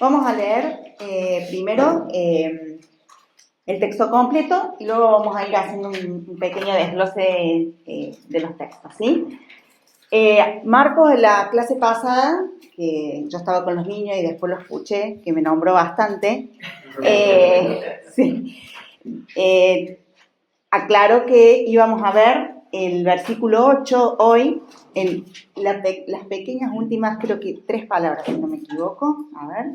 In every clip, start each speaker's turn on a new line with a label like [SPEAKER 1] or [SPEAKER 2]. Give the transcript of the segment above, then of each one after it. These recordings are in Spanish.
[SPEAKER 1] Vamos a leer primero el texto completo y luego vamos a ir haciendo un pequeño desglose de los textos, ¿sí? Marcos, en la clase pasada, que yo estaba con los niños y después lo escuché, que me nombró bastante, sí, aclaró que íbamos a ver el versículo 8 hoy, en las pequeñas últimas, creo que 3 palabras, si no me equivoco, a ver,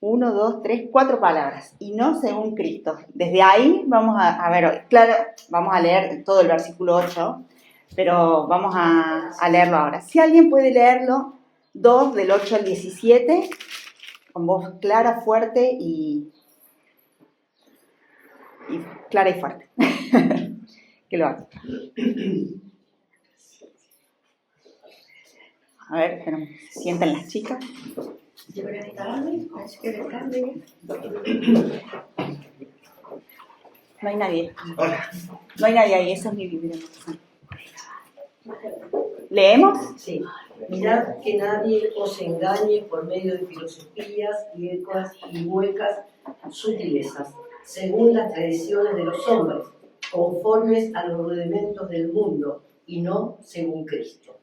[SPEAKER 1] 1, 2, 3, 4 palabras, y no según Cristo. Desde ahí vamos a ver hoy, claro, vamos a leer todo el versículo 8, pero vamos a leerlo ahora. Si alguien puede leerlo, 2 del 8 al 17, con voz clara, fuerte y clara y fuerte. Que lo haga. A ver, que se sientan las chicas. No hay nadie. No hay nadie ahí, esa es mi Biblia. ¿Leemos?
[SPEAKER 2] Sí. Mirad que nadie os engañe por medio de filosofías y huecas sutilezas, según las tradiciones de los hombres, conformes a los rudimentos del mundo, y no según Cristo.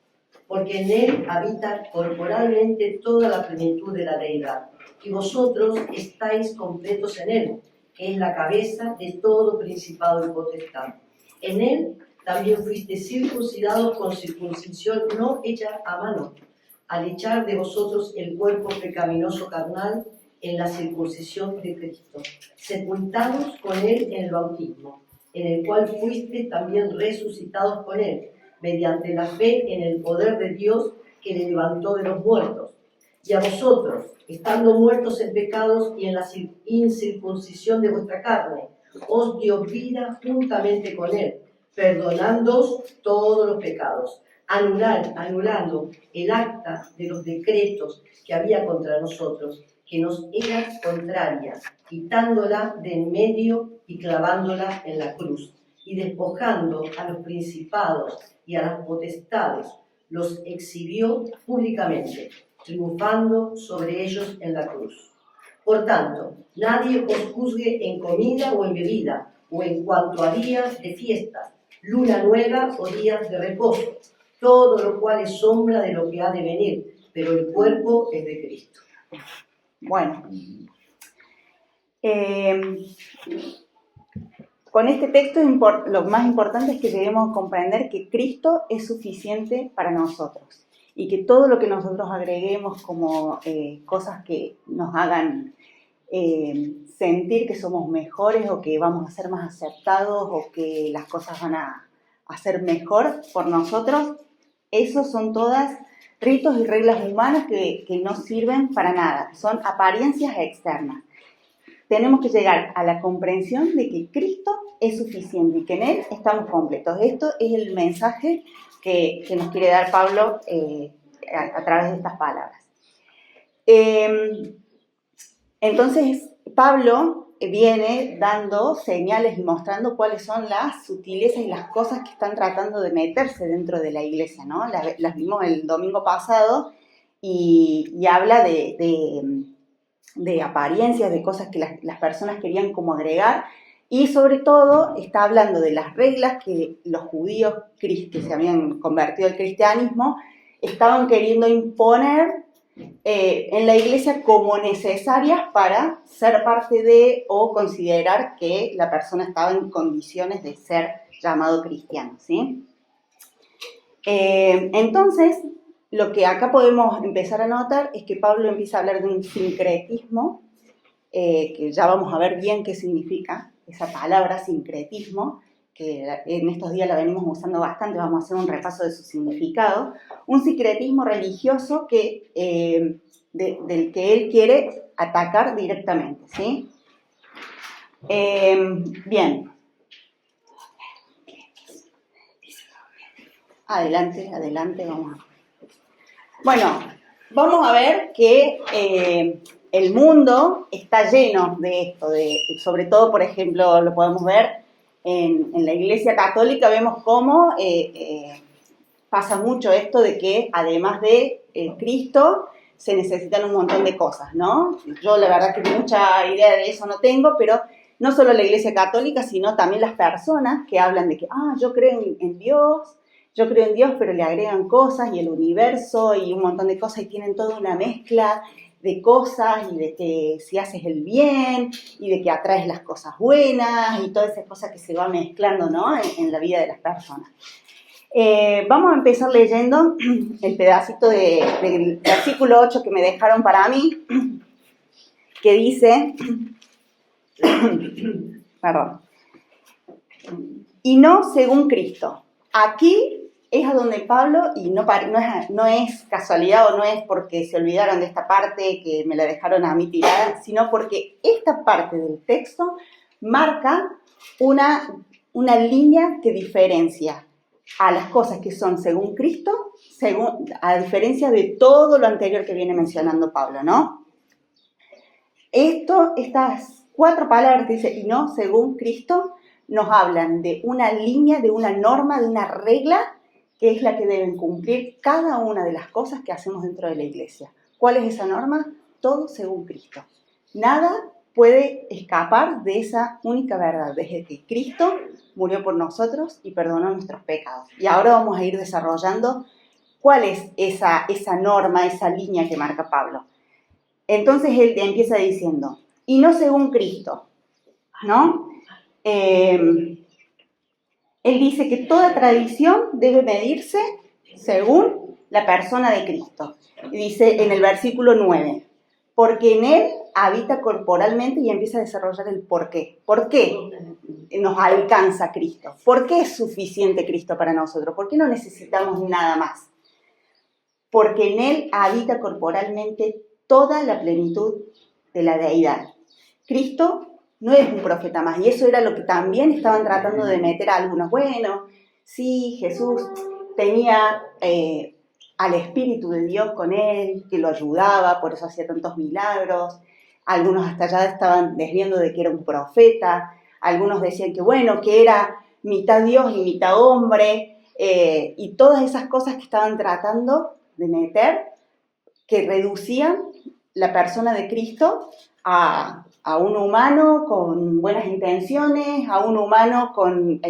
[SPEAKER 2] Porque en él habita corporalmente toda la plenitud de la deidad, y vosotros estáis completos en él, que es la cabeza de todo principado y potestad. En él también fuisteis circuncidados con circuncisión no hecha a mano, al echar de vosotros el cuerpo pecaminoso carnal en la circuncisión de Cristo, sepultados con él en el bautismo, en el cual fuisteis también resucitados con él, mediante la fe en el poder de Dios que le levantó de los muertos. Y a vosotros, estando muertos en pecados y en la incircuncisión de vuestra carne, os dio vida juntamente con él, perdonándoos todos los pecados, anulando el acta de los decretos que había contra nosotros, que nos era contraria, quitándola de en medio y clavándola en la cruz, y despojando a los principados y a las potestades, los exhibió públicamente, triunfando sobre ellos en la cruz. Por tanto, nadie os juzgue en comida o en bebida, o en cuanto a días de fiestas, luna nueva o días de reposo, todo lo cual es sombra de lo que ha de venir, pero el cuerpo es de Cristo.
[SPEAKER 1] Bueno, con este texto lo más importante es que debemos comprender que Cristo es suficiente para nosotros y que todo lo que nosotros agreguemos como cosas que nos hagan sentir que somos mejores o que vamos a ser más aceptados o que las cosas van a ser mejor por nosotros, esos son todas ritos y reglas humanas que no sirven para nada, son apariencias externas. Tenemos que llegar a la comprensión de que Cristo es suficiente y que en Él estamos completos. Esto es el mensaje que nos quiere dar Pablo a través de estas palabras. Entonces, Pablo viene dando señales y mostrando cuáles son las sutilezas y las cosas que están tratando de meterse dentro de la iglesia, ¿no? Las vimos el domingo pasado y habla de apariencias, de cosas que las personas querían como agregar, y sobre todo está hablando de las reglas que los judíos que se habían convertido al cristianismo estaban queriendo imponer en la iglesia como necesarias para ser parte de o considerar que la persona estaba en condiciones de ser llamado cristiano, ¿sí? Entonces, lo que acá podemos empezar a notar es que Pablo empieza a hablar de un sincretismo, que ya vamos a ver bien qué significa esa palabra sincretismo, que en estos días la venimos usando bastante, vamos a hacer un repaso de su significado. Un sincretismo religioso del que él quiere atacar directamente, ¿sí? Bien. Adelante, vamos a... Bueno, vamos a ver que el mundo está lleno de esto, sobre todo, por ejemplo, lo podemos ver en la Iglesia Católica, vemos cómo pasa mucho esto de que, además de Cristo, se necesitan un montón de cosas, ¿no? Yo la verdad que mucha idea de eso no tengo, pero no solo la Iglesia Católica, sino también las personas que hablan de que, yo creo en Dios, yo creo en Dios, pero le agregan cosas y el universo y un montón de cosas y tienen toda una mezcla de cosas y de que si haces el bien y de que atraes las cosas buenas y todas esas cosas que se van mezclando, ¿no? en la vida de las personas. Vamos a empezar leyendo el pedacito del versículo 8 que me dejaron para mí, que dice, perdón, y no según Cristo. Aquí es a donde Pablo, y no es casualidad o no es porque se olvidaron de esta parte que me la dejaron a mí tirada, sino porque esta parte del texto marca una línea que diferencia a las cosas que son según Cristo, a diferencia de todo lo anterior que viene mencionando Pablo, ¿no? Estas 4 palabras que dice, y no según Cristo, nos hablan de una línea, de una norma, de una regla, que es la que deben cumplir cada una de las cosas que hacemos dentro de la iglesia. ¿Cuál es esa norma? Todo según Cristo. Nada puede escapar de esa única verdad, desde que Cristo murió por nosotros y perdonó nuestros pecados. Y ahora vamos a ir desarrollando cuál es esa norma, esa línea que marca Pablo. Entonces él empieza diciendo, y no según Cristo, ¿no? Él dice que toda tradición debe medirse según la persona de Cristo. Y dice en el versículo 9, porque en Él habita corporalmente, y empieza a desarrollar el por qué. ¿Por qué nos alcanza Cristo? ¿Por qué es suficiente Cristo para nosotros? ¿Por qué no necesitamos nada más? Porque en Él habita corporalmente toda la plenitud de la deidad. Cristo no es un profeta más, y eso era lo que también estaban tratando de meter a algunos. Bueno, sí, Jesús tenía al Espíritu de Dios con él, que lo ayudaba, por eso hacía tantos milagros. Algunos hasta ya estaban desviando de que era un profeta, algunos decían que bueno, que era mitad Dios y mitad hombre, y todas esas cosas que estaban tratando de meter, que reducían la persona de Cristo a un humano con buenas intenciones, a un humano con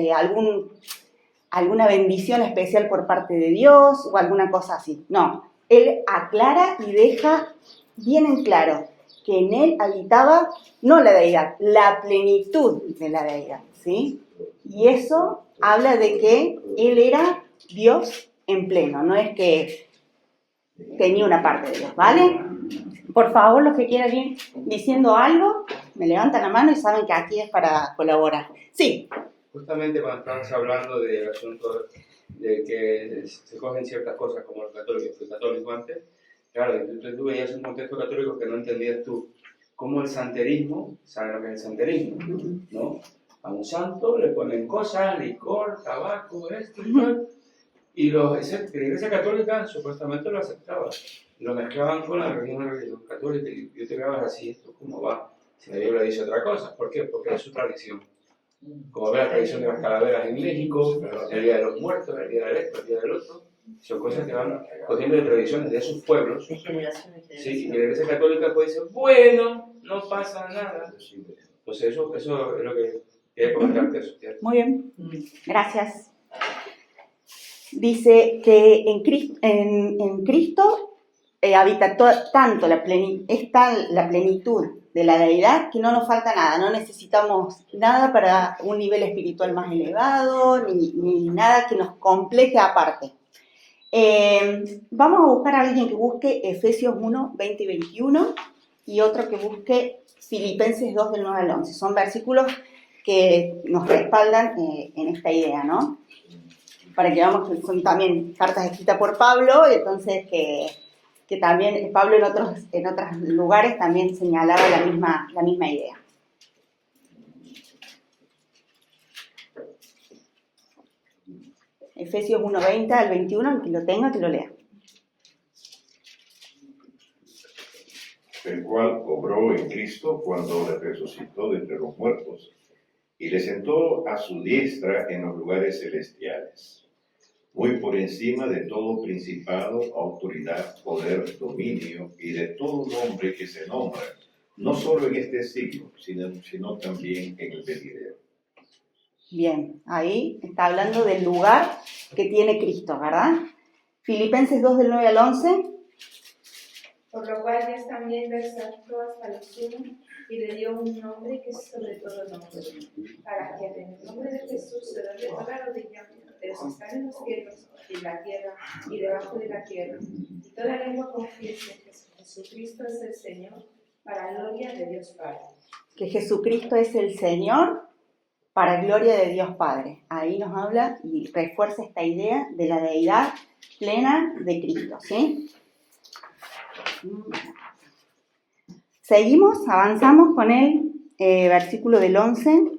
[SPEAKER 1] alguna bendición especial por parte de Dios o alguna cosa así. No, él aclara y deja bien en claro que en él habitaba no la deidad, la plenitud de la deidad, ¿sí? Y eso habla de que él era Dios en pleno, no es que tenía una parte de Dios, ¿vale? Por favor, los que quieran ir diciendo algo, me levantan la mano y saben que aquí es para colaborar. Sí.
[SPEAKER 3] Justamente cuando estabas hablando del asunto de que se cogen ciertas cosas como los católicos, yo fui católico antes, claro, tú veías un contexto católico que no entendías tú. Como el santerismo, ¿sabes lo que es el santerismo? ¿No? A un santo le ponen cosas, licor, tabaco, esto y tal. Y la Iglesia Católica supuestamente lo aceptaba. Lo mezclaban con la religión católica y yo te quedabas así, ¿esto cómo va? Si la Biblia dice otra cosa. ¿Por qué? Porque es su tradición. Como ve la tradición de las calaveras en México, el Día de los Muertos, el Día del Esto, el Día del Otro, son cosas que van cogiendo de tradiciones de esos pueblos.
[SPEAKER 2] De generación en generación.
[SPEAKER 3] Sí, y la Iglesia Católica puede decir, bueno, no pasa nada. Pues eso es lo que quería comentarte. Eso.
[SPEAKER 1] Muy bien, gracias. Dice que en Cristo habita tanto la plenitud de la deidad que no nos falta nada, no necesitamos nada para un nivel espiritual más elevado, ni nada que nos complete aparte. Vamos a buscar a alguien que busque Efesios 1, 20 y 21 y otro que busque Filipenses 2, del 9 al 11. Son versículos que nos respaldan en esta idea, ¿no? Para que veamos que son también cartas escritas por Pablo, entonces que también Pablo en otros lugares también señalaba la misma idea. Efesios 1, 20 al 21, el que lo tenga, que lo lea.
[SPEAKER 4] El cual obró en Cristo cuando le resucitó de entre los muertos y le sentó a su diestra en los lugares celestiales, muy por encima de todo principado, autoridad, poder, dominio y de todo nombre que se nombra, no solo en este siglo, sino también en el venidero.
[SPEAKER 1] Bien, ahí está hablando del lugar que tiene Cristo, ¿verdad? Filipenses 2 del 9 al 11.
[SPEAKER 5] Por lo cual Dios también lo exaltó hasta lo sumo y le dio un nombre que es sobre todo nombre, para que en el nombre de Jesús se doble toda rodilla de los que están en los cielos, en la tierra y debajo de la tierra, y toda lengua confiese que Jesucristo es el Señor, para gloria de Dios Padre.
[SPEAKER 1] Que Jesucristo es el Señor para gloria de Dios Padre. Ahí nos habla y refuerza esta idea de la deidad plena de Cristo, ¿sí? Seguimos, avanzamos con el versículo del 11.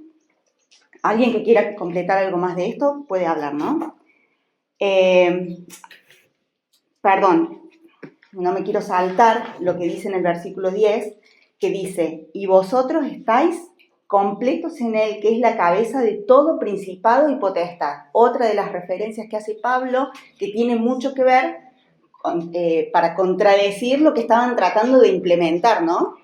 [SPEAKER 1] ¿Alguien que quiera completar algo más de esto puede hablar, no? Perdón, no me quiero saltar lo que dice en el versículo 10, que dice, y vosotros estáis completos en él, que es la cabeza de todo principado y potestad. Otra de las referencias que hace Pablo, que tiene mucho que ver para contradecir lo que estaban tratando de implementar, ¿no?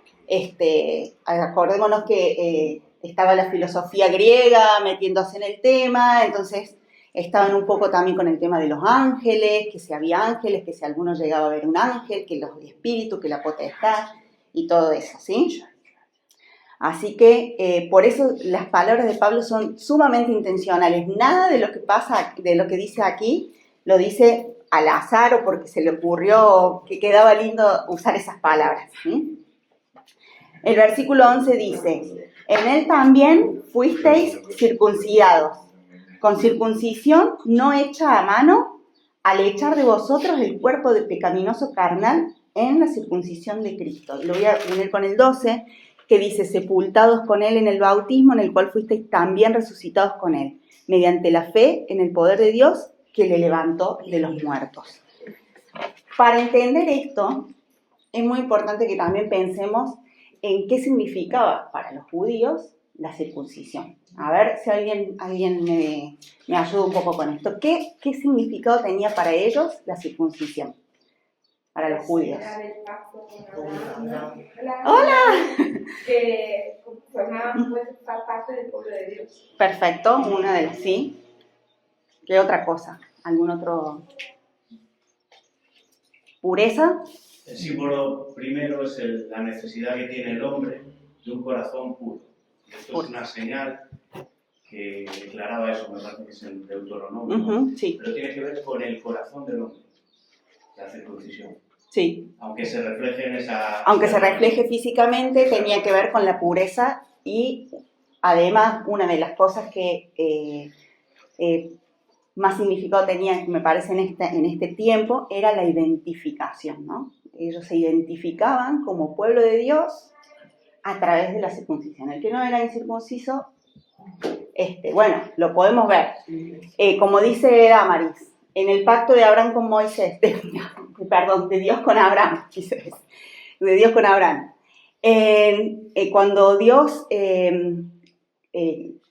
[SPEAKER 1] Acordémonos que estaba la filosofía griega metiéndose en el tema, entonces estaban un poco también con el tema de los ángeles, que si había ángeles, que si alguno llegaba a ver un ángel, que los espíritus, que la potestad y todo eso, ¿sí? Así que por eso las palabras de Pablo son sumamente intencionales. Nada de lo que pasa, de lo que dice aquí, lo dice al azar o porque se le ocurrió que quedaba lindo usar esas palabras, ¿sí? El versículo 11 dice, en él también fuisteis circuncidados, con circuncisión no hecha a mano, al echar de vosotros el cuerpo de pecaminoso carnal en la circuncisión de Cristo. Y lo voy a unir con el 12, que dice, sepultados con él en el bautismo, en el cual fuisteis también resucitados con él, mediante la fe en el poder de Dios que le levantó de los muertos. Para entender esto, es muy importante que también pensemos en qué significaba para los judíos la circuncisión. A ver si alguien me ayuda un poco con esto. ¿Qué significado tenía para ellos la circuncisión? Para los judíos.
[SPEAKER 5] Era del pacto con Abraham,
[SPEAKER 1] ¡Hola!
[SPEAKER 5] que formaban parte del pueblo de Dios.
[SPEAKER 1] Perfecto, una de las sí. ¿Qué otra cosa? ¿Algún otro? ¿Pureza?
[SPEAKER 6] El símbolo primero es la necesidad que tiene el hombre de un corazón puro. Esto es una señal que declaraba eso, me parece que es en Deuteronomio, ¿no?
[SPEAKER 1] Sí.
[SPEAKER 6] Pero tiene que ver con el corazón del hombre, la circuncisión.
[SPEAKER 1] Sí.
[SPEAKER 6] Aunque se refleje en esa...
[SPEAKER 1] Aunque se refleje físicamente, tenía que ver con la pureza y además una de las cosas que más significado tenía, me parece, en este tiempo, era la identificación, ¿no? Ellos se identificaban como pueblo de Dios a través de la circuncisión. El que no era incircunciso, bueno, lo podemos ver. Como dice Damaris, en el pacto de Abraham con Moisés, de Dios con Abraham, de Dios con Abraham. Cuando Dios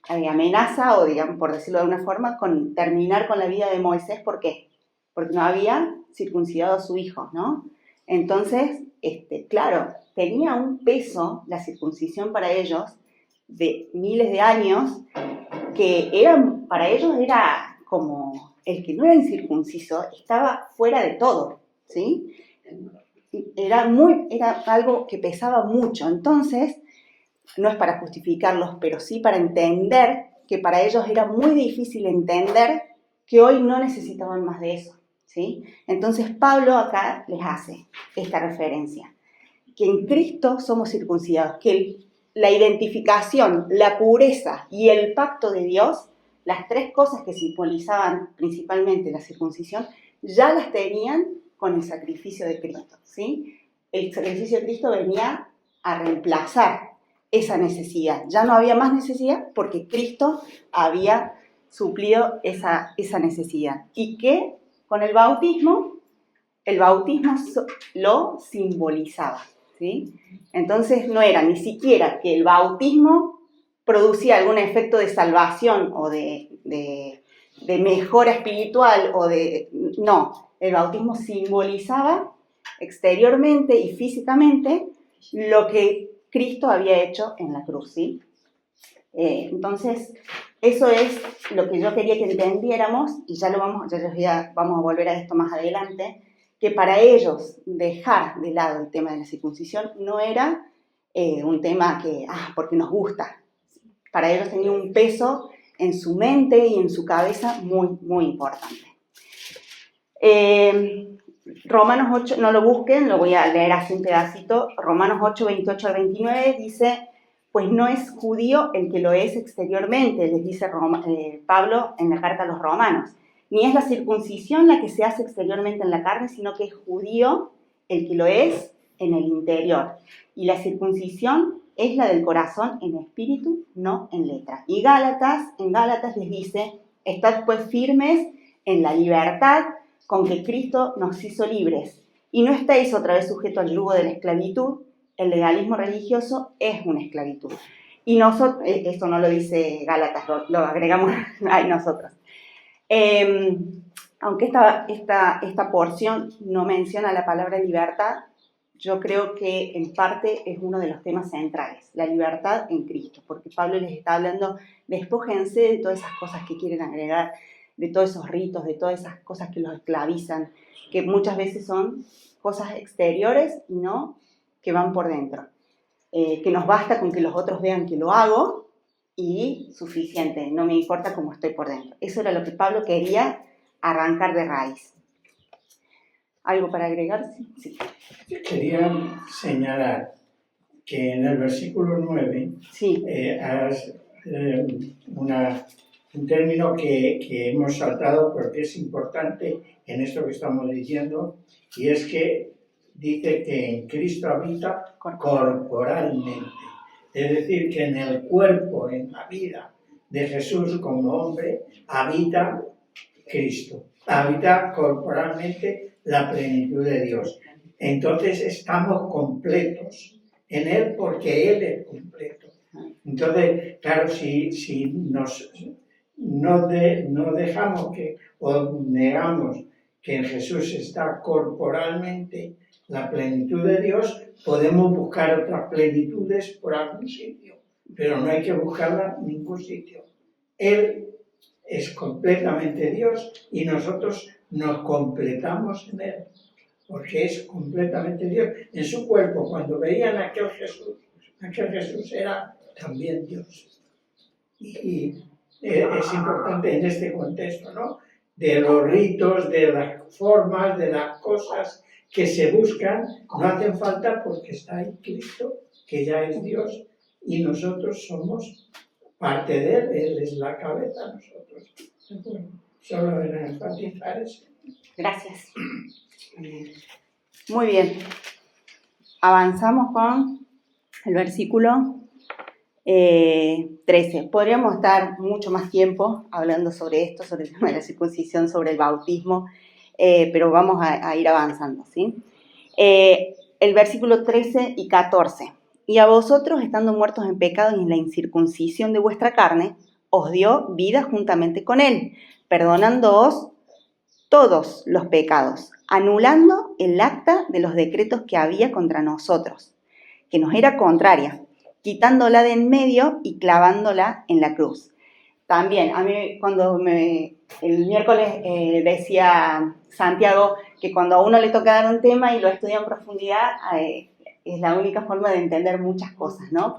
[SPEAKER 1] amenaza, o digamos, por decirlo de alguna forma, con terminar con la vida de Moisés, ¿por qué? Porque no había circuncidado a su hijo, ¿no? Entonces, claro, tenía un peso la circuncisión para ellos de miles de años, que para ellos era como el que no era incircunciso estaba fuera de todo, ¿sí? Era algo que pesaba mucho. Entonces, no es para justificarlos, pero sí para entender que para ellos era muy difícil entender que hoy no necesitaban más de eso, ¿sí? Entonces Pablo acá les hace esta referencia, que en Cristo somos circuncidados, que la identificación, la pureza y el pacto de Dios, las tres cosas que simbolizaban principalmente la circuncisión, ya las tenían con el sacrificio de Cristo, ¿sí? El sacrificio de Cristo venía a reemplazar esa necesidad. Ya no había más necesidad porque Cristo había suplido esa necesidad. Y que con el bautismo lo simbolizaba, ¿sí? Entonces no era ni siquiera que el bautismo producía algún efecto de salvación o de mejora espiritual o de... No, el bautismo simbolizaba exteriormente y físicamente lo que Cristo había hecho en la cruz, ¿sí? Entonces, eso es lo que yo quería que entendiéramos, y vamos a volver a esto más adelante, que para ellos dejar de lado el tema de la circuncisión no era un tema que, porque nos gusta. Para ellos tenía un peso en su mente y en su cabeza muy, muy importante. Romanos 8, no lo busquen, lo voy a leer así un pedacito. Romanos 8, 28 al 29 dice: pues no es judío el que lo es exteriormente, les dice Pablo en la carta a los romanos, ni es la circuncisión la que se hace exteriormente en la carne, sino que es judío el que lo es en el interior. Y la circuncisión es la del corazón en espíritu, no en letra. Y en Gálatas les dice: estad pues firmes en la libertad con que Cristo nos hizo libres, y no estéis otra vez sujetos al yugo de la esclavitud. El legalismo religioso es una esclavitud. Y nosotros, esto no lo dice Gálatas, lo agregamos ahí nosotros. Aunque esta porción no menciona la palabra libertad, yo creo que en parte es uno de los temas centrales, la libertad en Cristo, porque Pablo les está hablando, despójense de todas esas cosas que quieren agregar, de todos esos ritos, de todas esas cosas que los esclavizan, que muchas veces son cosas exteriores y no que van por dentro. Que nos basta con que los otros vean que lo hago y suficiente, no me importa cómo estoy por dentro. Eso era lo que Pablo quería arrancar de raíz. ¿Algo para agregar? Sí.
[SPEAKER 7] Quería señalar que en el versículo 9
[SPEAKER 1] Sí.
[SPEAKER 7] Has un término que hemos saltado porque es importante en esto que estamos diciendo, y es que dice que en Cristo habita corporalmente. Es decir, que en el cuerpo, en la vida de Jesús como hombre, habita Cristo. Habita corporalmente la plenitud de Dios. Entonces estamos completos en Él porque Él es completo. Entonces, claro, si no dejamos o negamos que en Jesús está corporalmente la plenitud de Dios, podemos buscar otras plenitudes por algún sitio, pero no hay que buscarla en ningún sitio. Él es completamente Dios y nosotros nos completamos en Él, porque es completamente Dios. En su cuerpo, cuando veían a aquel Jesús era también Dios. Y es importante en este contexto, ¿no? De los ritos, de las formas, de las cosas que se buscan, no hacen falta porque está ahí Cristo, que ya es Dios, y nosotros somos parte de Él es la cabeza, nosotros. Bueno, solo era enfatizar eso.
[SPEAKER 1] Gracias. Muy bien. Avanzamos con el versículo 13. Podríamos estar mucho más tiempo hablando sobre esto, sobre el tema de la circuncisión, sobre el bautismo, pero vamos a ir avanzando, ¿sí? El versículo 13 y 14. Y a vosotros, estando muertos en pecado y en la incircuncisión de vuestra carne, os dio vida juntamente con Él, perdonándoos todos los pecados, anulando el acta de los decretos que había contra nosotros, que nos era contraria, quitándola de en medio y clavándola en la cruz. También, a mí el miércoles decía Santiago que cuando a uno le toca dar un tema y lo estudia en profundidad, es la única forma de entender muchas cosas, ¿no?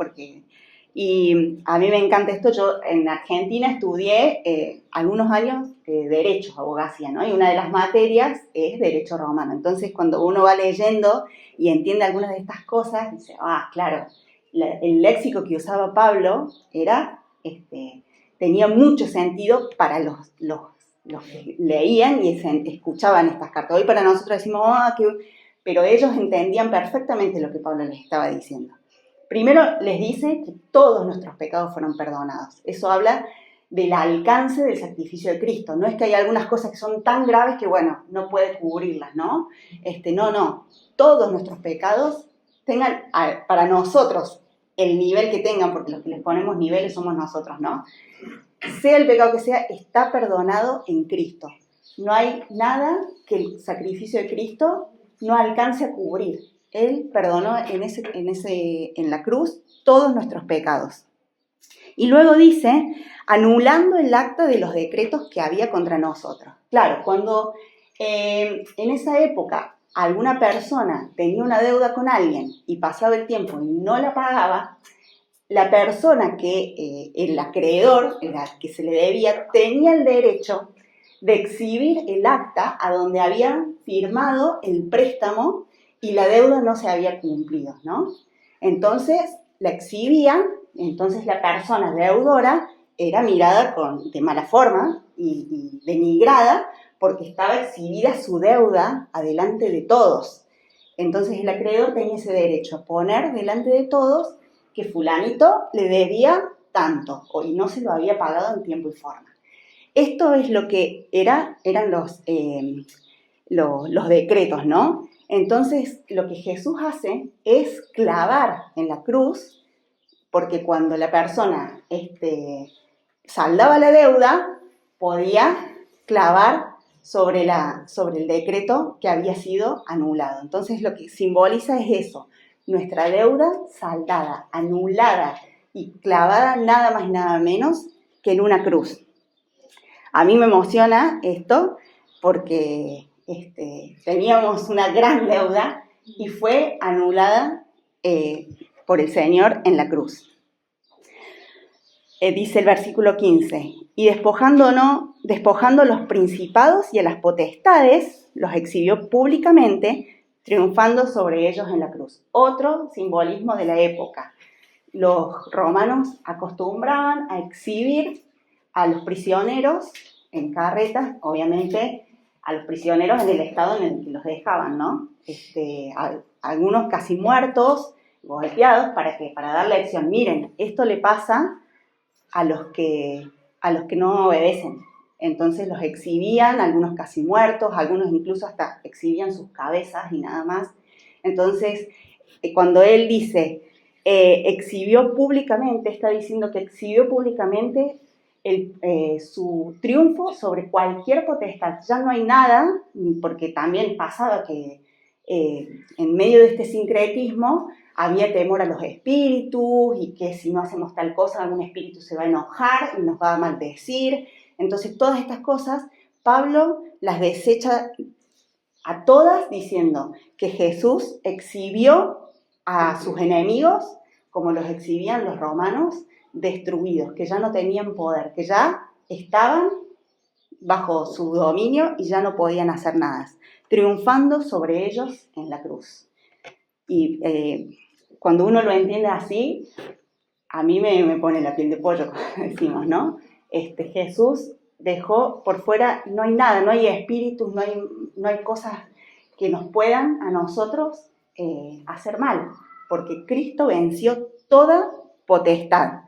[SPEAKER 1] Y a mí me encanta esto. Yo en Argentina estudié algunos años Derecho, abogacía, ¿no? Y una de las materias es Derecho Romano. Entonces, cuando uno va leyendo y entiende algunas de estas cosas, dice, claro, el léxico que usaba Pablo tenía mucho sentido para los que leían y escuchaban estas cartas. Hoy para nosotros decimos, pero ellos entendían perfectamente lo que Pablo les estaba diciendo. Primero les dice que todos nuestros pecados fueron perdonados. Eso habla del alcance del sacrificio de Cristo. No es que hay algunas cosas que son tan graves que, no puede cubrirlas, ¿no? No. Todos nuestros pecados tengan, para nosotros, el nivel que tengan, porque los que les ponemos niveles somos nosotros, ¿no? sea el pecado que sea, está perdonado en Cristo. No hay nada que el sacrificio de Cristo no alcance a cubrir. Él perdonó en la cruz todos nuestros pecados. Y luego dice, anulando el acta de los decretos que había contra nosotros. Claro, cuando en esa época alguna persona tenía una deuda con alguien y pasaba el tiempo y no la pagaba, la persona que, el acreedor, la que se le debía, tenía el derecho de exhibir el acta a donde había firmado el préstamo y la deuda no se había cumplido, ¿no? Entonces la exhibían, entonces la persona deudora era mirada de mala forma y denigrada porque estaba exhibida su deuda adelante de todos. Entonces el acreedor tenía ese derecho a poner delante de todos que fulanito le debía tanto y no se lo había pagado en tiempo y forma. Esto es lo que eran los decretos, ¿no? Entonces, lo que Jesús hace es clavar en la cruz, porque cuando la persona saldaba la deuda, podía clavar sobre el decreto que había sido anulado. Entonces, lo que simboliza es eso, nuestra deuda saldada, anulada y clavada nada más y nada menos que en una cruz. A mí me emociona esto porque teníamos una gran deuda y fue anulada por el Señor en la cruz. Dice el versículo 15, y despojando a los principados y a las potestades, los exhibió públicamente, triunfando sobre ellos en la cruz. Otro simbolismo de la época. Los romanos acostumbraban a exhibir a los prisioneros en carretas, obviamente a los prisioneros en el estado en el que los dejaban, ¿no? Algunos casi muertos, golpeados, para dar lección. Miren, esto le pasa a los que no obedecen. Entonces los exhibían, algunos casi muertos, algunos incluso hasta exhibían sus cabezas y nada más. Entonces, cuando él dice, exhibió públicamente, está diciendo que exhibió públicamente su triunfo sobre cualquier potestad. Ya no hay nada, porque también pasaba que en medio de este sincretismo había temor a los espíritus y que si no hacemos tal cosa algún espíritu se va a enojar y nos va a maldecir. Entonces todas estas cosas Pablo las desecha a todas diciendo que Jesús exhibió a sus enemigos como los exhibían los romanos, destruidos, que ya no tenían poder, que ya estaban bajo su dominio y ya no podían hacer nada, triunfando sobre ellos en la cruz. Y cuando uno lo entiende así, a mí me pone la piel de pollo, como decimos, ¿no? Jesús dejó por fuera, no hay nada, no hay espíritus, no hay cosas que nos puedan a nosotros hacer mal, porque Cristo venció toda potestad.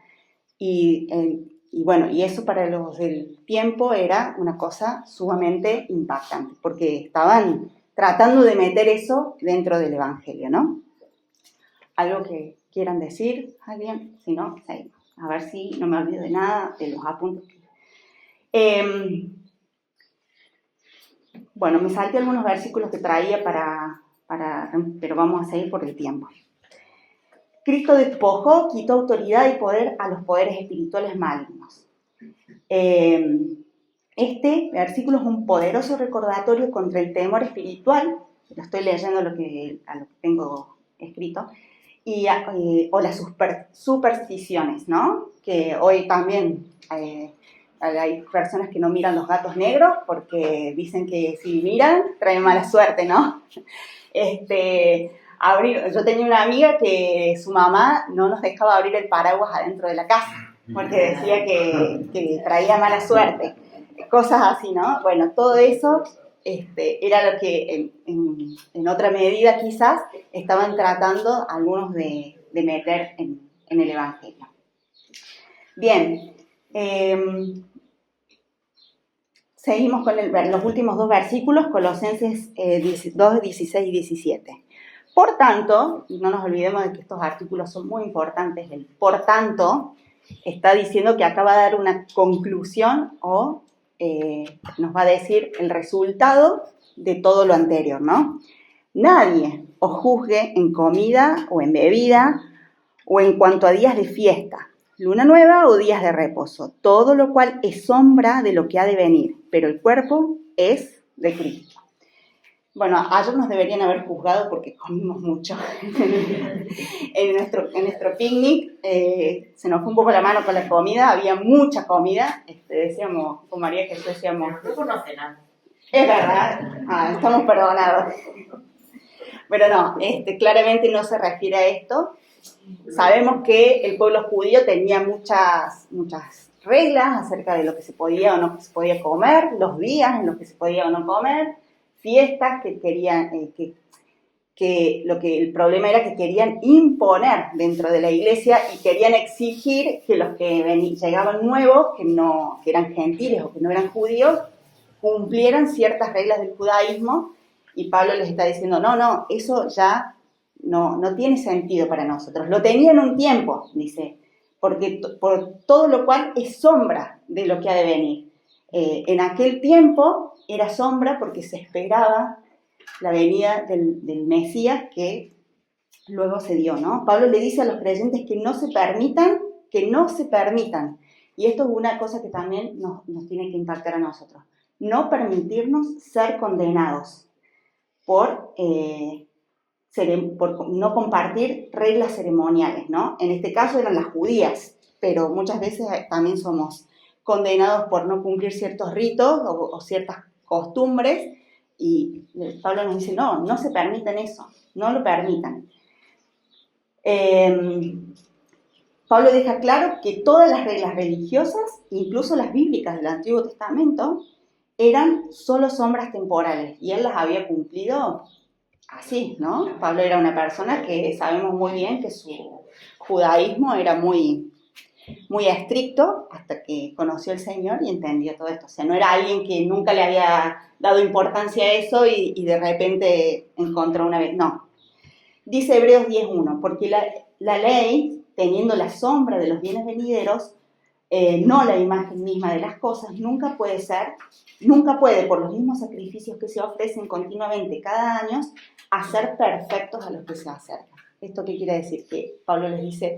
[SPEAKER 1] Y bueno, y eso para los del tiempo era una cosa sumamente impactante, porque estaban tratando de meter eso dentro del Evangelio, ¿no? ¿Algo que quieran decir? ¿Alguien? Si no, seguimos. A ver si no me olvido de nada de los apuntes. Bueno, me salté algunos versículos que traía pero vamos a seguir por el tiempo. Cristo despojó, quitó autoridad y poder a los poderes espirituales malignos. Este versículo es un poderoso recordatorio contra el temor espiritual, lo estoy leyendo a lo que tengo escrito, o las supersticiones, ¿no? Que hoy también hay personas que no miran los gatos negros porque dicen que si miran traen mala suerte, ¿no? Yo tenía una amiga que su mamá no nos dejaba abrir el paraguas adentro de la casa porque decía que traía mala suerte, cosas así, ¿no? Bueno, todo eso era lo que en otra medida quizás estaban tratando algunos de meter en el Evangelio. Bien, seguimos con los últimos dos versículos, Colosenses 2, 16 y 17. Por tanto, y no nos olvidemos de que estos artículos son muy importantes, por tanto, está diciendo que acaba de dar una conclusión o nos va a decir el resultado de todo lo anterior, ¿no? Nadie os juzgue en comida o en bebida o en cuanto a días de fiesta, luna nueva o días de reposo, todo lo cual es sombra de lo que ha de venir, pero el cuerpo es de Cristo. Bueno, ayer nos deberían haber juzgado porque comimos mucho. en nuestro picnic se nos fue un poco la mano con la comida, había mucha comida. Decíamos, con María Jesús decíamos...
[SPEAKER 2] No conoce nada.
[SPEAKER 1] Es verdad, estamos perdonados. Pero no, claramente no se refiere a esto. Sabemos que el pueblo judío tenía muchas reglas acerca de lo que se podía o no se podía comer, los días en los que se podía o no comer, fiestas que querían, el problema era que querían imponer dentro de la iglesia y querían exigir que los que llegaban nuevos, que eran gentiles o que no eran judíos, cumplieran ciertas reglas del judaísmo, y Pablo les está diciendo, no, eso ya no tiene sentido para nosotros. Lo tenían un tiempo, dice, porque por todo lo cual es sombra de lo que ha de venir. En aquel tiempo era sombra porque se esperaba la venida del Mesías que luego se dio, ¿no? Pablo le dice a los creyentes que no se permitan, y esto es una cosa que también nos tiene que impactar a nosotros, no permitirnos ser condenados por no compartir reglas ceremoniales, ¿no? En este caso eran las judías, pero muchas veces también somos condenados por no cumplir ciertos ritos o ciertas costumbres, y Pablo nos dice, no se permitan eso, no lo permitan. Pablo deja claro que todas las reglas religiosas, incluso las bíblicas del Antiguo Testamento, eran solo sombras temporales, y él las había cumplido así, ¿no? Pablo era una persona que sabemos muy bien que su judaísmo era muy estricto hasta que conoció al Señor y entendió todo esto. O sea, no era alguien que nunca le había dado importancia a eso y de repente encontró una vez. No. Dice Hebreos 10:1, porque la ley, teniendo la sombra de los bienes venideros, no la imagen misma de las cosas, nunca puede, por los mismos sacrificios que se ofrecen continuamente cada año, hacer perfectos a los que se acercan. ¿Esto qué quiere decir? Que Pablo les dice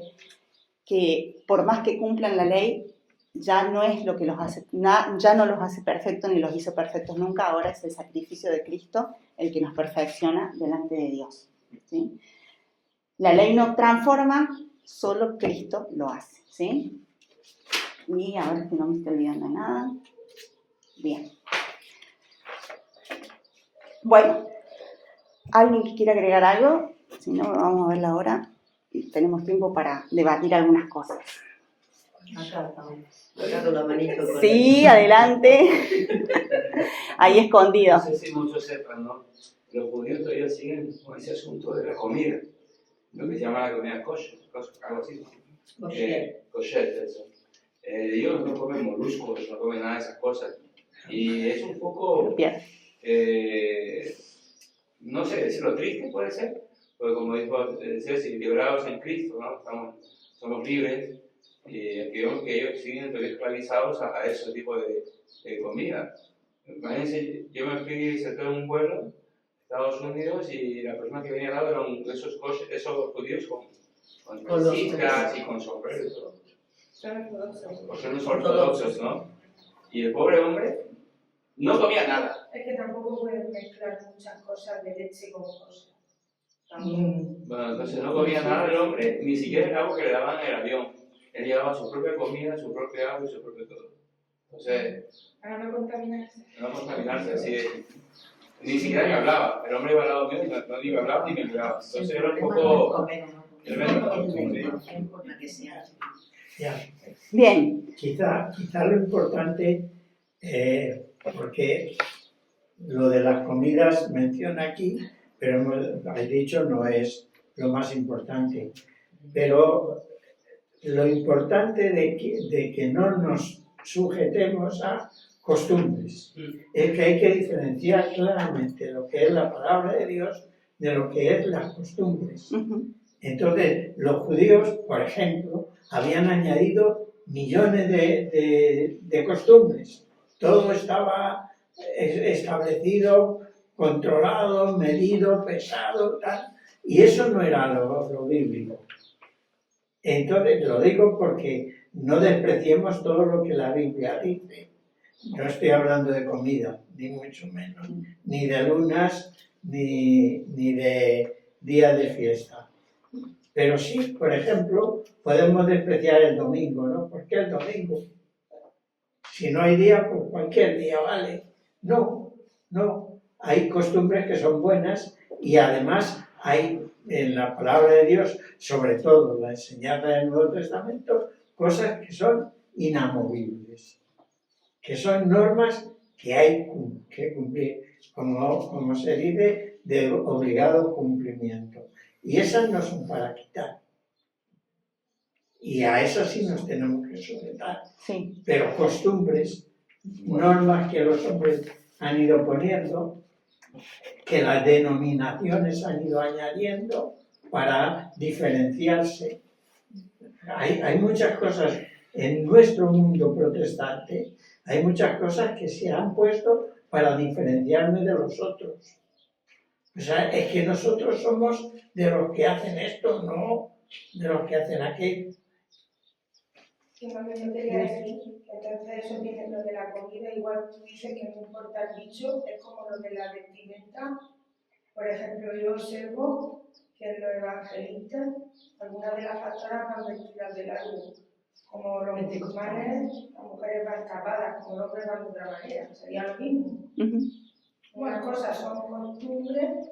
[SPEAKER 1] que por más que cumplan la ley, ya no es lo que los hace, ya no los hace perfectos ni los hizo perfectos nunca, ahora es el sacrificio de Cristo el que nos perfecciona delante de Dios, ¿sí? La ley no transforma, solo Cristo lo hace, ¿sí? Y a ver que no me estoy olvidando nada. Bien. Bueno, ¿alguien que quiera agregar algo? Si no, vamos a ver la hora. Tenemos tiempo para debatir algunas cosas.
[SPEAKER 2] Acá con la manito.
[SPEAKER 1] Sí, adelante. Ahí escondido.
[SPEAKER 3] No sé si muchos sepan, ¿no? Los judíos todavía siguen con ese asunto de la comida. Lo que se llama la comida kosher, algo así. Kosher, eso. Ellos no comen moluscos, no comen nada de esas cosas. Y es un poco, no sé, decirlo triste puede ser, porque como dijo Ceci, librados en Cristo, ¿no? Somos libres, y vemos que ellos siguen esclavizados a ese tipo de comida. Imagínense, yo me fui a visitar un vuelo a Estados Unidos y la persona que venía al lado eran esos judíos con trencitas y con sombreros. Porque son los ortodoxos, ¿no? Y el pobre hombre no comía nada.
[SPEAKER 5] Es que tampoco pueden mezclar muchas cosas de leche con cosas.
[SPEAKER 3] Bueno, entonces no comía nada el hombre, ni siquiera el agua que le daban en el avión. Él llevaba su propia comida, su propio agua y su propio todo. Entonces,
[SPEAKER 5] Para no contaminarse.
[SPEAKER 3] No contaminarse, así es. Ni siquiera me hablaba. El hombre iba al lado mío y no ni me hablaba ni me miraba. Entonces era un poco tremendo.
[SPEAKER 1] Bien.
[SPEAKER 7] Quizá lo importante, porque lo de las comidas menciona aquí, pero he dicho no es lo más importante. Pero lo importante de que no nos sujetemos a costumbres es que hay que diferenciar claramente lo que es la palabra de Dios de lo que es las costumbres. Entonces, los judíos, por ejemplo, habían añadido millones de costumbres. Todo estaba establecido, controlado, medido, pesado, tal. Y eso no era lo bíblico. Entonces, lo digo porque no despreciemos todo lo que la Biblia dice. No estoy hablando de comida, ni mucho menos, ni de lunas, ni de días de fiesta. Pero sí, por ejemplo, podemos despreciar el domingo, ¿no? ¿Por qué el domingo? Si no hay día, pues cualquier día vale. No. Hay costumbres que son buenas y además hay en la palabra de Dios, sobre todo la enseñanza del Nuevo Testamento, cosas que son inamovibles, que son normas que hay que cumplir, como se dice, de obligado cumplimiento. Y esas no son para quitar. Y a esas sí nos tenemos que sujetar.
[SPEAKER 1] Sí.
[SPEAKER 7] Pero costumbres, normas que los hombres han ido poniendo, que las denominaciones han ido añadiendo para diferenciarse. Hay muchas cosas en nuestro mundo protestante, hay muchas cosas que se han puesto para diferenciarme de los otros. O sea, es que nosotros somos de los que hacen esto, no de los que hacen aquello.
[SPEAKER 5] Y también yo quería decir que entonces eso viene lo de la comida, igual tú dices que no importa el bicho, es como lo de la vestimenta. Por ejemplo, yo observo que en los evangelistas algunas de las pastoras van vestidas de largo, como los musulmanes, las mujeres van tapadas, como los hombres van de otra manera, sería lo mismo. Unas cosas son costumbres,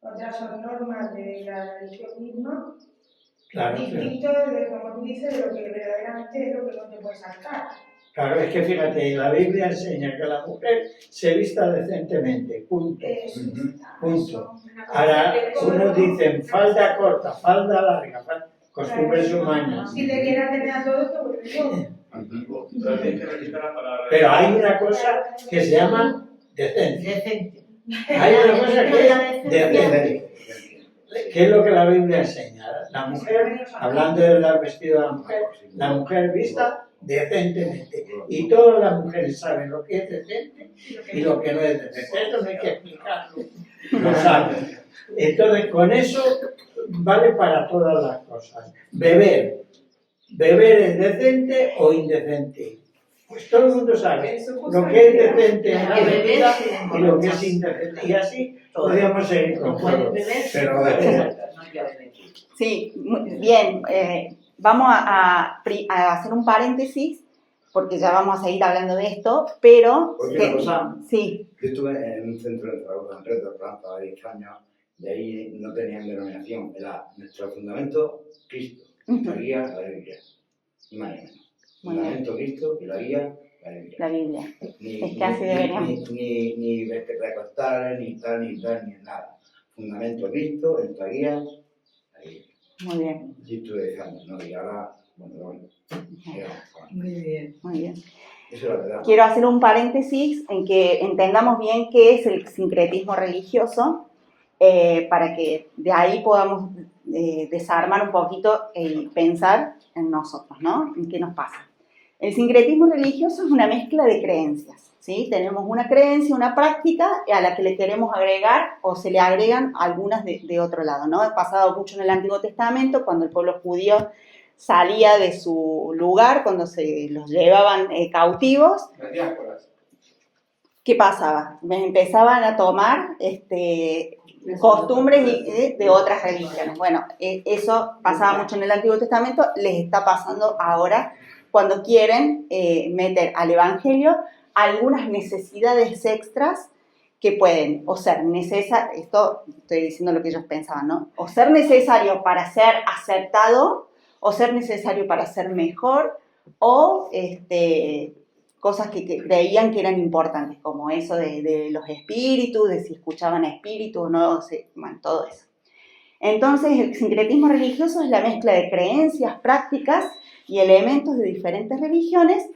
[SPEAKER 5] otras son normas de la religión misma.
[SPEAKER 7] Claro,
[SPEAKER 5] Distinto de, como tú dices, de lo que verdaderamente es lo que no te puedes saltar.
[SPEAKER 7] Claro, es que fíjate, la Biblia enseña que la mujer se vista decentemente, punto. Punto. Ahora, unos dicen falda corta, falda larga, costumbres humanas.
[SPEAKER 5] Si te quieres tener a todo esto, pues yo.
[SPEAKER 7] Pero hay una cosa que se llama decencia. Hay una cosa que es decencia. ¿Qué es lo que la Biblia enseña? La mujer, hablando del vestido de la mujer vista decentemente. Y todas las mujeres saben lo que es decente y lo que no es decente. Esto no hay que explicarlo. Lo saben. Entonces, con eso vale para todas las cosas. Beber es decente o indecente. Pues todo el mundo sabe lo que es decente en la bebida y lo que es indecente. Y así podríamos seguir con todo. Pero
[SPEAKER 1] sí, bien. Vamos a hacer un paréntesis porque ya vamos a seguir hablando de esto, pero...
[SPEAKER 8] Oye, una cosa,
[SPEAKER 1] sí.
[SPEAKER 8] Yo estuve en un centro de trabajo en Red de Francia de 10 años, y ahí no tenían denominación, era nuestro fundamento Cristo, la guía, la Biblia, y más o menos. Fundamento Cristo y la guía, la Biblia.
[SPEAKER 1] La Biblia.
[SPEAKER 8] Ni recostales, ni tal, ni nada. Fundamento Cristo, nuestra guía, la Biblia.
[SPEAKER 1] Muy bien.
[SPEAKER 8] Y estuve 10 años, ¿no? Y ahora, bueno.
[SPEAKER 1] Muy bien. Muy bien.
[SPEAKER 8] Eso es la verdad.
[SPEAKER 1] Quiero hacer un paréntesis en que entendamos bien qué es el sincretismo religioso, para que de ahí podamos desarmar un poquito y pensar en nosotros, ¿no? En qué nos pasa. El sincretismo religioso es una mezcla de creencias, ¿sí? Tenemos una creencia, una práctica a la que le queremos agregar o se le agregan algunas de otro lado, ¿no? Ha pasado mucho en el Antiguo Testamento, cuando el pueblo judío salía de su lugar, cuando se los llevaban cautivos.
[SPEAKER 3] Las diásporas.
[SPEAKER 1] ¿Qué pasaba? Empezaban a tomar costumbres de otras religiones. Bueno, eso pasaba mucho en el Antiguo Testamento, les está pasando ahora cuando quieren meter al Evangelio algunas necesidades extras que pueden o ser necesarias, esto estoy diciendo lo que ellos pensaban, ¿no? O ser necesario para ser aceptado, o ser necesario para ser mejor, o cosas que creían que eran importantes, como eso de los espíritus, de si escuchaban espíritus o no, bueno, todo eso. Entonces, el sincretismo religioso es la mezcla de creencias, prácticas y elementos de diferentes religiones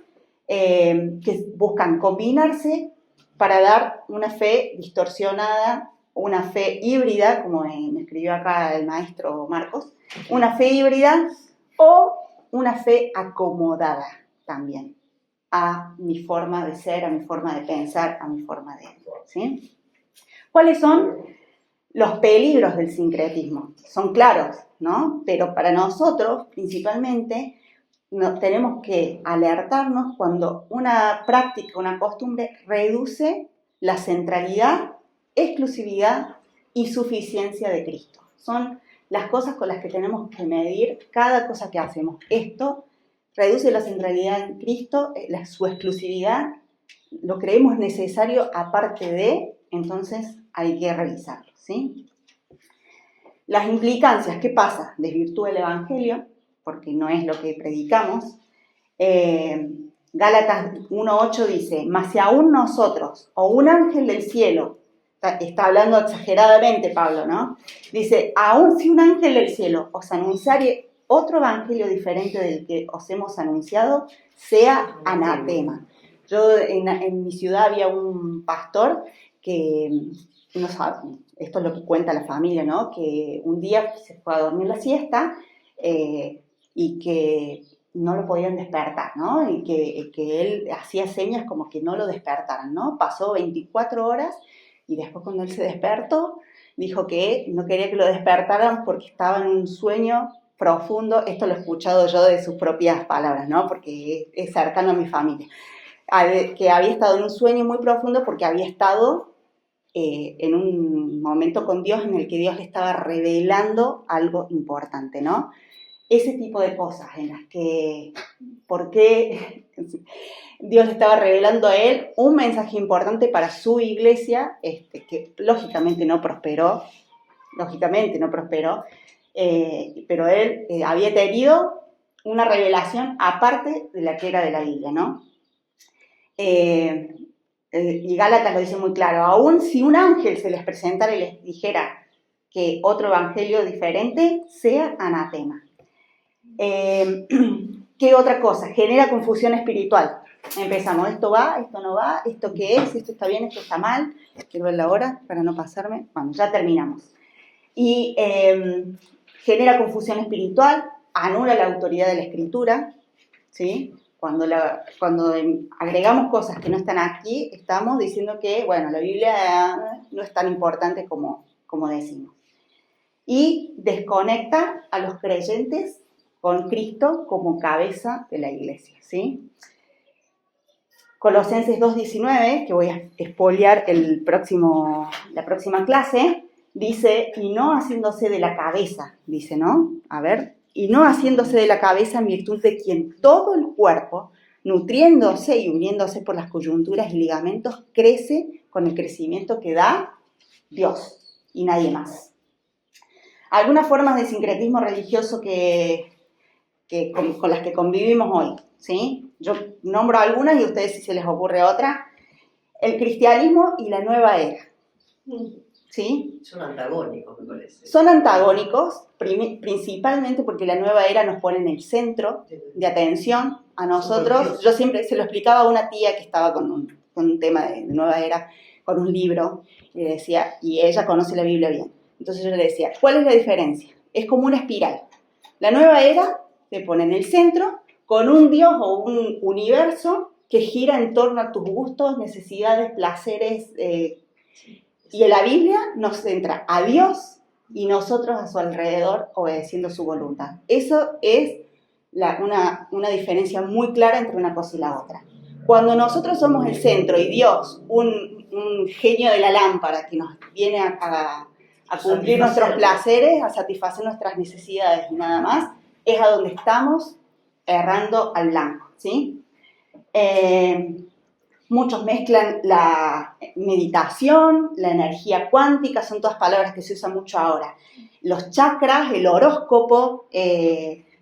[SPEAKER 1] que buscan combinarse para dar una fe distorsionada una fe híbrida, como me escribió acá el maestro Marcos, una fe híbrida o una fe acomodada también a mi forma de ser, a mi forma de pensar, a mi forma de... ¿sí? ¿Cuáles son los peligros del sincretismo? Son claros, ¿no? Pero para nosotros, principalmente, tenemos que alertarnos cuando una práctica, una costumbre, reduce la centralidad, exclusividad y suficiencia de Cristo. Son las cosas con las que tenemos que medir cada cosa que hacemos. Esto reduce la centralidad en Cristo, su exclusividad, lo creemos necesario aparte de, entonces hay que revisarlo, ¿sí? Las implicancias, ¿qué pasa? Desvirtúa el Evangelio, porque no es lo que predicamos. Gálatas 1:8 dice, mas si aún nosotros, o un ángel del cielo, está hablando exageradamente Pablo, ¿no? Dice, aún si un ángel del cielo os anunciare otro evangelio diferente del que os hemos anunciado, sea anatema. Yo en mi ciudad había un pastor que, no sabe, esto es lo que cuenta la familia, ¿no? Que un día se fue a dormir la siesta y que no lo podían despertar, ¿no? Y que él hacía señas como que no lo despertaran, ¿no? Pasó 24 horas y después cuando él se despertó, dijo que no quería que lo despertaran porque estaba en un sueño profundo. Esto lo he escuchado yo de sus propias palabras, ¿no? Porque es cercano a mi familia. Que había estado en un sueño muy profundo porque había estado en un momento con Dios en el que Dios le estaba revelando algo importante, ¿no? Ese tipo de cosas en las que, ¿por qué Dios le estaba revelando a él un mensaje importante para su iglesia, que lógicamente no prosperó, pero él había tenido una revelación aparte de la que era de la Biblia, ¿no? Y Gálatas lo dice muy claro, aún si un ángel se les presentara y les dijera que otro evangelio diferente, sea anatema. ¿Qué otra cosa? Genera confusión espiritual. Empezamos, esto va, esto no va, esto qué es, esto está bien, esto está mal. Quiero ver la hora para no pasarme. Bueno, ya terminamos. Y genera confusión espiritual, anula la autoridad de la Escritura, ¿sí? Cuando agregamos cosas que no están aquí, estamos diciendo que, bueno, la Biblia no es tan importante como decimos. Y desconecta a los creyentes con Cristo como cabeza de la iglesia, ¿sí? Colosenses 2:19, que voy a espolear la próxima clase, dice, y no haciéndose de la cabeza, dice, ¿no? A ver, y no haciéndose de la cabeza en virtud de quien todo el cuerpo, nutriéndose y uniéndose por las coyunturas y ligamentos, crece con el crecimiento que da Dios y nadie más. Algunas formas de sincretismo religioso con las que convivimos hoy, ¿sí? Yo nombro algunas y a ustedes si se les ocurre otra. El cristianismo y la nueva era, ¿sí?
[SPEAKER 2] Son antagónicos, me parece.
[SPEAKER 1] Son antagónicos, principalmente porque la nueva era nos pone en el centro de atención a nosotros. Yo siempre se lo explicaba a una tía que estaba con un tema de nueva era, con un libro, y le decía, y ella conoce la Biblia bien. Entonces yo le decía, ¿cuál es la diferencia? Es como una espiral. La nueva era te pone en el centro con un Dios o un universo que gira en torno a tus gustos, necesidades, placeres. Y en la Biblia nos centra a Dios y nosotros a su alrededor obedeciendo su voluntad. Eso es una diferencia muy clara entre una cosa y la otra. Cuando nosotros somos el centro y Dios, un genio de la lámpara que nos viene a cumplir nuestros placeres, a satisfacer nuestras necesidades y nada más, es a donde estamos errando al blanco, ¿sí? Muchos mezclan la meditación, la energía cuántica, son todas palabras que se usan mucho ahora. Los chakras, el horóscopo,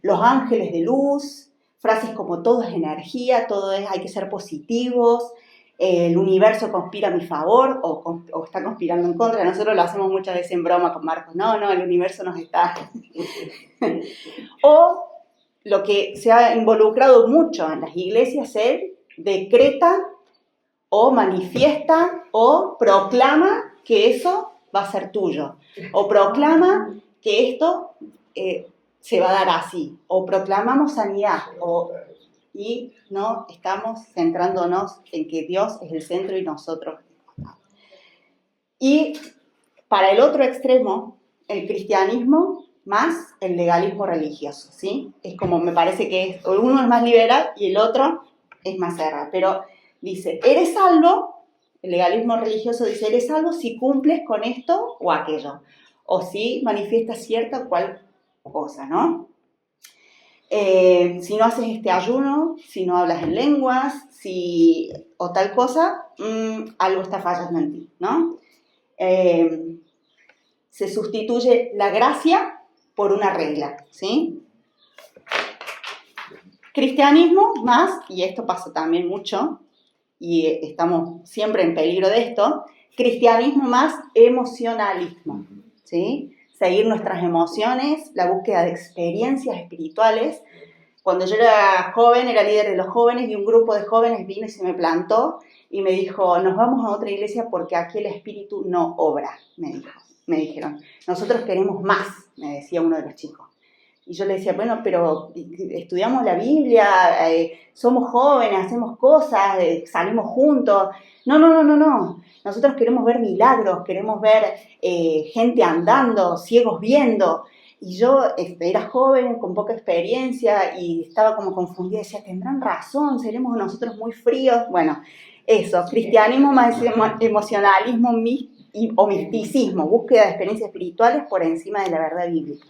[SPEAKER 1] los ángeles de luz, frases como todo es energía, hay que ser positivos, el universo conspira a mi favor o está conspirando en contra. Nosotros lo hacemos muchas veces en broma con Marcos. No, el universo nos está... O lo que se ha involucrado mucho en las iglesias es decreta o manifiesta o proclama que eso va a ser tuyo. O proclama que esto se va a dar así. O proclamamos sanidad. Y no estamos centrándonos en que Dios es el centro y nosotros. Y para el otro extremo, el cristianismo más el legalismo religioso, ¿sí? Es como, me parece que uno es más liberal y el otro es más cerrado. Pero dice, eres salvo, el legalismo religioso dice, eres salvo si cumples con esto o aquello. O si manifiestas cierta o cual cosa, ¿no? Si no haces este ayuno, si no hablas en lenguas, o tal cosa, algo está fallando en ti, ¿no? Se sustituye la gracia por una regla, ¿sí? Cristianismo más, y esto pasa también mucho, y estamos siempre en peligro de esto, cristianismo más emocionalismo, ¿sí? Seguir nuestras emociones, la búsqueda de experiencias espirituales. Cuando yo era joven, era líder de los jóvenes, y un grupo de jóvenes vino y se me plantó y me dijo, nos vamos a otra iglesia porque aquí el espíritu no obra, me dijeron. Nosotros queremos más, me decía uno de los chicos. Y yo le decía, bueno, pero estudiamos la Biblia, somos jóvenes, hacemos cosas, salimos juntos. No. Nosotros queremos ver milagros, queremos ver gente andando, ciegos viendo. Y yo era joven, con poca experiencia, y estaba como confundida. Decía, ¿tendrán razón? ¿Seremos nosotros muy fríos? Bueno, eso, cristianismo más emocionalismo o misticismo, búsqueda de experiencias espirituales por encima de la verdad bíblica.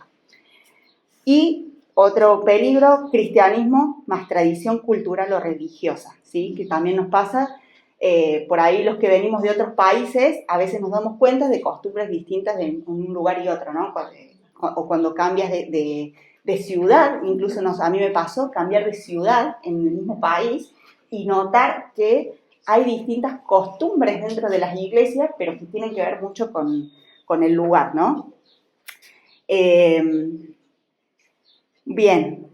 [SPEAKER 1] Y otro peligro, cristianismo más tradición cultural o religiosa, ¿sí? Que también nos pasa, por ahí los que venimos de otros países, a veces nos damos cuenta de costumbres distintas de un lugar y otro, ¿no? O cuando cambias de ciudad, incluso a mí me pasó cambiar de ciudad en el mismo país y notar que hay distintas costumbres dentro de las iglesias, pero que tienen que ver mucho con el lugar, ¿no? Bien,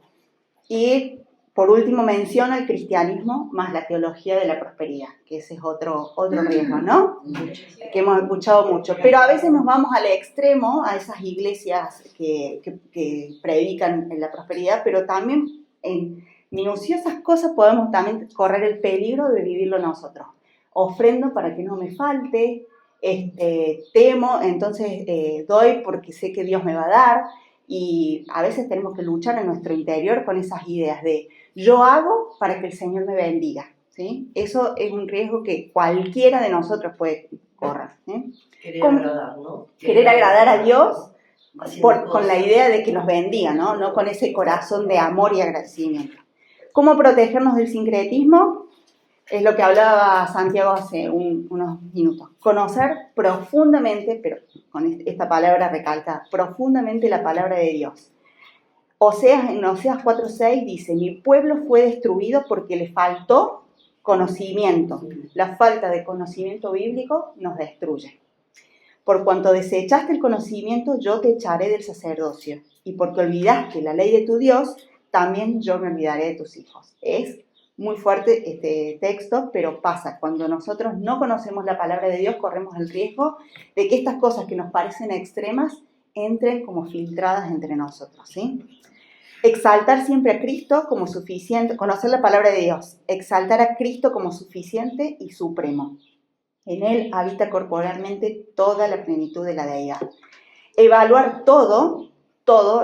[SPEAKER 1] y por último menciona el cristianismo más la teología de la prosperidad, que ese es otro riesgo, ¿no? Que hemos escuchado mucho. Pero a veces nos vamos al extremo, a esas iglesias que predican la prosperidad, pero también en minuciosas cosas podemos también correr el peligro de vivirlo nosotros. Ofrendo para que no me falte, temo, entonces doy porque sé que Dios me va a dar. Y a veces tenemos que luchar en nuestro interior con esas ideas de yo hago para que el Señor me bendiga, ¿sí? Eso es un riesgo que cualquiera de nosotros puede correr, ¿sí?
[SPEAKER 2] Querer agradar, ¿no?
[SPEAKER 1] Querer agradar a Dios con la idea de que nos bendiga, ¿no? No con ese corazón de amor y agradecimiento. ¿Cómo protegernos del sincretismo? Es lo que hablaba Santiago hace unos minutos. Conocer profundamente, pero con esta palabra recalcada, profundamente la palabra de Dios. En Oseas 4:6 dice, mi pueblo fue destruido porque le faltó conocimiento. La falta de conocimiento bíblico nos destruye. Por cuanto desechaste el conocimiento, yo te echaré del sacerdocio. Y porque olvidaste la ley de tu Dios, también yo me olvidaré de tus hijos. Es muy fuerte este texto, pero pasa. Cuando nosotros no conocemos la palabra de Dios, corremos el riesgo de que estas cosas que nos parecen extremas entren como filtradas entre nosotros, ¿sí? Exaltar siempre a Cristo como suficiente, conocer la palabra de Dios, exaltar a Cristo como suficiente y supremo. En Él habita corporalmente toda la plenitud de la deidad. Evaluar todo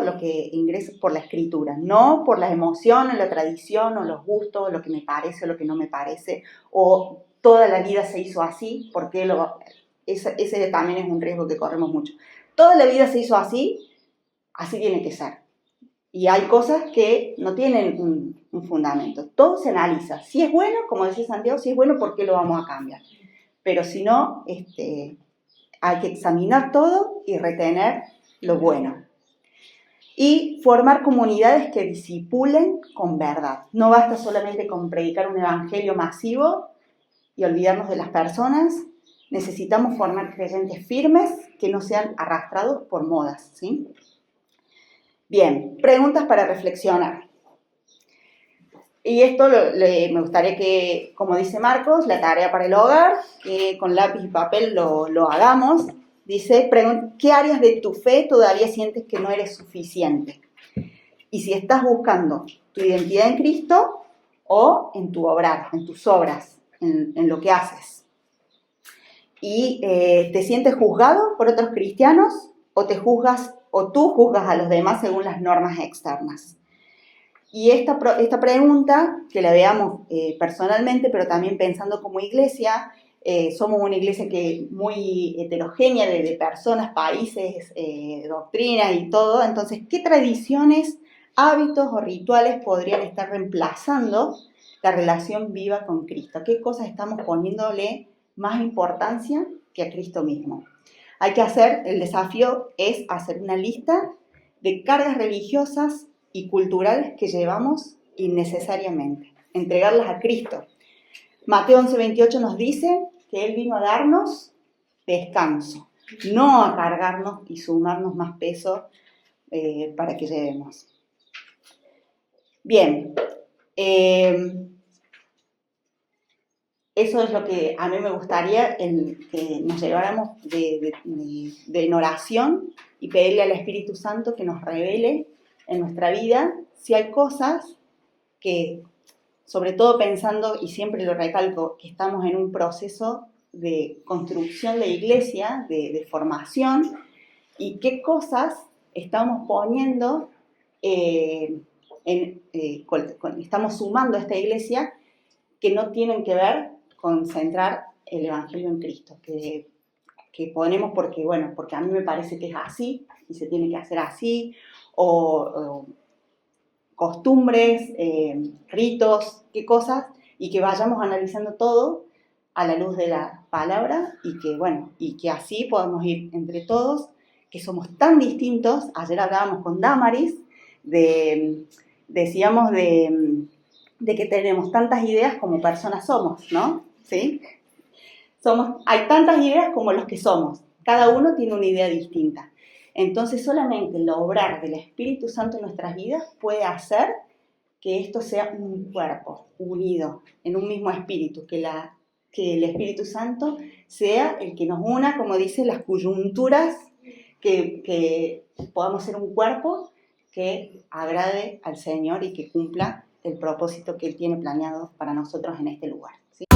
[SPEAKER 1] lo que ingresa por la Escritura, no por las emociones, la tradición o los gustos, lo que me parece o lo que no me parece, o toda la vida se hizo así, porque ese también es un riesgo que corremos mucho. Toda la vida se hizo así tiene que ser. Y hay cosas que no tienen un fundamento. Todo se analiza. Si es bueno, como decía Santiago, si es bueno, ¿por qué lo vamos a cambiar? Pero si no, hay que examinar todo y retener lo bueno. Y formar comunidades que discipulen con verdad. No basta solamente con predicar un evangelio masivo y olvidarnos de las personas. Necesitamos formar creyentes firmes que no sean arrastrados por modas, ¿sí? Bien, preguntas para reflexionar. Y esto me gustaría que, como dice Marcos, la tarea para el hogar, que con lápiz y papel lo hagamos. Dice, ¿qué áreas de tu fe todavía sientes que no eres suficiente? Y si estás buscando tu identidad en Cristo o en tu obrar, en tus obras, en lo que haces. Y ¿te sientes juzgado por otros cristianos o tú juzgas a los demás según las normas externas? Y esta pregunta, que la veamos personalmente, pero también pensando como iglesia, somos una iglesia muy heterogénea de personas, países, doctrinas y todo. Entonces, ¿qué tradiciones, hábitos o rituales podrían estar reemplazando la relación viva con Cristo? ¿Qué cosas estamos poniéndole más importancia que a Cristo mismo? El desafío es hacer una lista de cargas religiosas y culturales que llevamos innecesariamente, entregarlas a Cristo. Mateo 11:28 nos dice que Él vino a darnos descanso, no a cargarnos y sumarnos más peso para que llevemos. Bien, eso es lo que a mí me gustaría, que nos lleváramos en oración y pedirle al Espíritu Santo que nos revele en nuestra vida si hay cosas que, sobre todo pensando, y siempre lo recalco, que estamos en un proceso de construcción de iglesia, de formación, y qué cosas estamos poniendo, estamos sumando a esta iglesia que no tienen que ver con centrar el Evangelio en Cristo, que ponemos porque a mí me parece que es así y se tiene que hacer así, o costumbres, ritos, qué cosas, y que vayamos analizando todo a la luz de la palabra y que así podamos ir entre todos, que somos tan distintos. Ayer hablábamos con Damaris, decíamos de que tenemos tantas ideas como personas somos, ¿no? ¿Sí? Hay tantas ideas como los que somos, cada uno tiene una idea distinta. Entonces solamente el obrar del Espíritu Santo en nuestras vidas puede hacer que esto sea un cuerpo unido en un mismo espíritu, que el Espíritu Santo sea el que nos una, como dice, las coyunturas, que podamos ser un cuerpo que agrade al Señor y que cumpla el propósito que Él tiene planeado para nosotros en este lugar, ¿sí?